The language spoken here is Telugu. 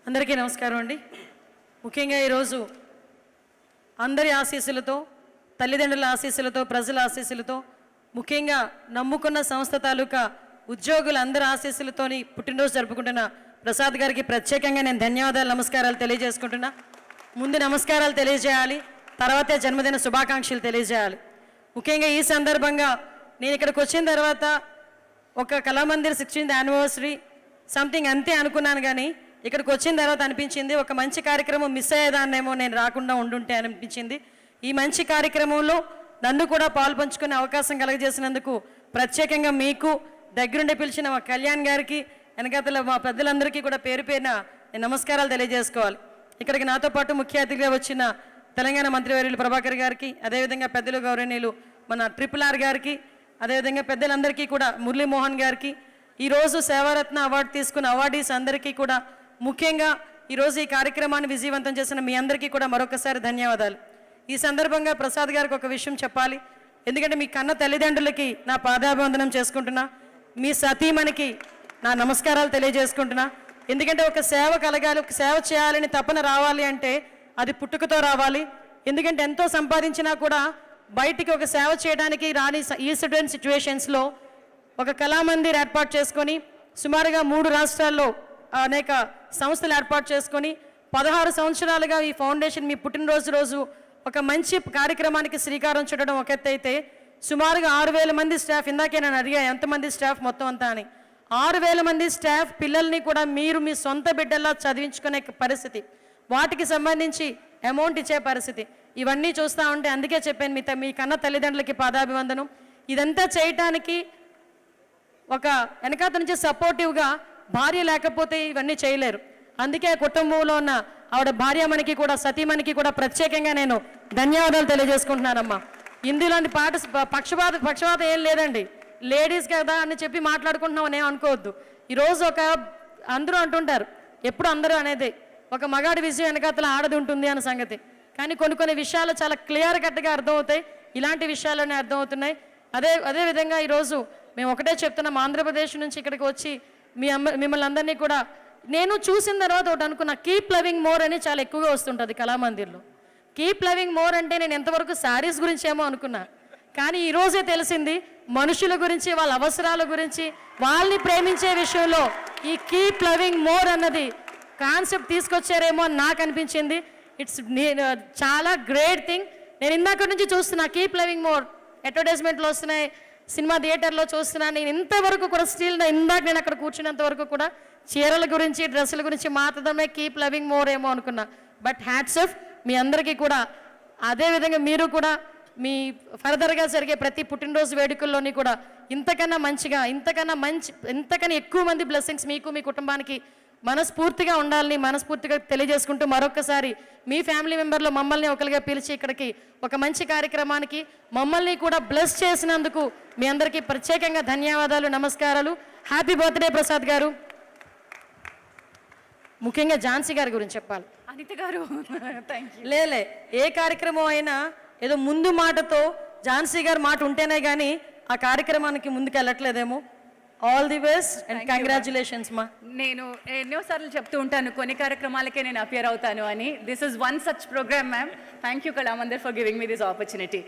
అందరికీ నమస్కారం అండి. ముఖ్యంగా ఈరోజు అందరి ఆశీస్సులతో, తల్లిదండ్రుల ఆశీస్సులతో, ప్రజల ఆశీస్సులతో, ముఖ్యంగా నమ్ముకున్న సంస్థ తాలూకా ఉద్యోగులందరి ఆశీస్సులతోని పుట్టినరోజు జరుపుకుంటున్న ప్రసాద్ గారికి ప్రత్యేకంగా నేను ధన్యవాదాలు, నమస్కారాలు తెలియజేసుకుంటున్నా. ముందు నమస్కారాలు తెలియజేయాలి, తర్వాతే జన్మదిన శుభాకాంక్షలు తెలియజేయాలి. ముఖ్యంగా ఈ సందర్భంగా నేను ఇక్కడికి వచ్చిన తర్వాత ఒక కళామందిర్ 16th యానివర్సరీ సంథింగ్ అంతే అనుకున్నాను, కానీ ఇక్కడికి వచ్చిన తర్వాత అనిపించింది ఒక మంచి కార్యక్రమం మిస్ అయ్యేదాన్నేమో నేను రాకుండా ఉండుంటే అనిపించింది. ఈ మంచి కార్యక్రమంలో నన్ను కూడా పాలు పంచుకునే అవకాశం కలగజేసినందుకు ప్రత్యేకంగా మీకు, దగ్గరుండి పిలిచిన మా కళ్యాణ్ గారికి, వెనకాతల మా పెద్దలందరికీ కూడా పేరు పేరున నేను నమస్కారాలు తెలియజేసుకోవాలి. ఇక్కడికి నాతో పాటు ముఖ్య అతిథిగా వచ్చిన తెలంగాణ మంత్రివర్యులు ప్రభాకర్ గారికి, అదేవిధంగా పెద్దలు గౌరవనీయులు మన RRR గారికి, అదేవిధంగా పెద్దలందరికీ కూడా మురళీమోహన్ గారికి, ఈరోజు సేవారత్న అవార్డు తీసుకున్న అవార్డీస్ అందరికీ కూడా, ముఖ్యంగా ఈరోజు ఈ కార్యక్రమాన్ని విజయవంతం చేసిన మీ అందరికీ కూడా మరొకసారి ధన్యవాదాలు. ఈ సందర్భంగా ప్రసాద్ గారికి ఒక విషయం చెప్పాలి. ఎందుకంటే మీ కన్న తల్లిదండ్రులకి నా పాదాభివందనం చేసుకుంటున్నా, మీ సతీమణికి నా నమస్కారాలు తెలియజేసుకుంటున్నా. ఎందుకంటే ఒక సేవ కలగాలి, ఒక సేవ చేయాలని తపన రావాలి అంటే అది పుట్టుకతో రావాలి. ఎందుకంటే ఎంతో సంపాదించినా కూడా బయటికి ఒక సేవ చేయడానికి రాని ఈ సిచ్యువేషన్స్లో ఒక కళామందిర్ ఏర్పాటు చేసుకొని సుమారుగా 3 రాష్ట్రాల్లో అనేక సంస్థలు ఏర్పాటు చేసుకొని 16 సంవత్సరాలుగా ఈ ఫౌండేషన్ మీ పుట్టినరోజు రోజు ఒక మంచి కార్యక్రమానికి శ్రీకారం చుట్టడం ఒక ఎత్తు అయితే, సుమారుగా 6,000 మంది స్టాఫ్, ఇందాకే నేను అడిగా ఎంతమంది స్టాఫ్ మొత్తం అంతా అని, 6,000 మంది స్టాఫ్ పిల్లల్ని కూడా మీరు మీ సొంత బిడ్డల్లా చదివించుకునే పరిస్థితి, వాటికి సంబంధించి అమౌంట్ ఇచ్చే పరిస్థితి, ఇవన్నీ చూస్తూ ఉంటే అందుకే చెప్పాను మీ కన్న తల్లిదండ్రులకి పాదాభివందనం. ఇదంతా చేయటానికి ఒక వెనకాత నుంచి సపోర్టివ్గా భార్య లేకపోతే ఇవన్నీ చేయలేరు. అందుకే కుటుంబంలో ఉన్న ఆవిడ భార్యమణికి కూడా, సతీమణికి కూడా ప్రత్యేకంగా నేను ధన్యవాదాలు తెలియజేసుకుంటున్నానమ్మా. ఇందులోని పక్షపాతం ఏం లేదండి, లేడీస్ కదా అని చెప్పి మాట్లాడుకుంటున్నాం అని అనుకోవద్దు. ఈరోజు అందరూ అంటుంటారు, ఎప్పుడు అందరూ అనేది ఒక మగాడి విజయం వెనకాతల ఆడది ఉంటుంది అన్న సంగతి, కానీ కొన్ని విషయాలు చాలా క్లియర్ కట్గా అర్థమవుతాయి. ఇలాంటి విషయాలనే అర్థమవుతున్నాయి. అదేవిధంగా ఈరోజు మేము ఒకటే చెప్తున్నాం, ఆంధ్రప్రదేశ్ నుంచి ఇక్కడికి వచ్చి మిమ్మల్ని అందరినీ కూడా నేను చూసిన తర్వాత ఒకటి అనుకున్నా, కీప్ లవింగ్ మోర్ అని చాలా ఎక్కువగా వస్తుంటుంది కళామందిర్లో. కీప్ లవింగ్ మోర్ అంటే నేను ఎంతవరకు శారీస్ గురించి ఏమో అనుకున్నా, కానీ ఈరోజే తెలిసింది మనుషుల గురించి, వాళ్ళ అవసరాల గురించి, వాళ్ళని ప్రేమించే విషయంలో ఈ కీప్ లవింగ్ మోర్ అన్నది కాన్సెప్ట్ తీసుకొచ్చారేమో అని నాకు అనిపించింది. ఇట్స్ చాలా గ్రేట్ థింగ్. నేను ఇందాక నుంచి చూస్తున్నా కీప్ లవింగ్ మోర్, అడ్వర్టైజ్మెంట్లో వస్తున్నాయి, సినిమా థియేటర్లో చూస్తున్నాను. నేను ఇంతవరకు కూడా స్టిల్ ఇందాక నేను అక్కడ కూర్చున్నంత వరకు కూడా చీరల గురించి, డ్రెస్సుల గురించి మాత్రమే కీప్ లవింగ్ మోర్ ఏమో అనుకున్నా. బట్ హ్యాట్స్ ఆఫ్ మీ అందరికీ కూడా. అదేవిధంగా మీరు కూడా మీ ఫర్దర్గా జరిగే ప్రతి పుట్టినరోజు వేడుకల్లోని కూడా ఇంతకన్నా మంచిగా, ఇంతకన్నా ఎక్కువ మంది బ్లెస్సింగ్స్ మీకు, మీ కుటుంబానికి మనస్ఫూర్తిగా ఉండాలని మనస్ఫూర్తిగా తెలియజేసుకుంటూ, మరొక్కసారి మీ ఫ్యామిలీ మెంబర్లో మమ్మల్ని ఒకరిగా పిలిచి ఇక్కడికి ఒక మంచి కార్యక్రమానికి మమ్మల్ని కూడా బ్లెస్ చేసినందుకు మీ అందరికీ ప్రత్యేకంగా ధన్యవాదాలు, నమస్కారాలు. హ్యాపీ బర్త్డే ప్రసాద్ గారు. ముఖ్యంగా ఝాన్సీ గారి గురించి చెప్పాలి. అనిత గారు లేలే ఏ కార్యక్రమం అయినా ఏదో ముందు మాటతో ఝాన్సీ గారి మాట ఉంటేనే కానీ ఆ కార్యక్రమానికి ముందుకు వెళ్ళట్లేదేమో. All the best and congratulations మా. నేను ఎన్నోసార్లు చెప్తూ ఉంటాను కొన్ని కార్యక్రమాలకే నేను అపియర్ అవుతాను అని. This is one such programme ma'am. Thank you Kalamandir for giving me this opportunity.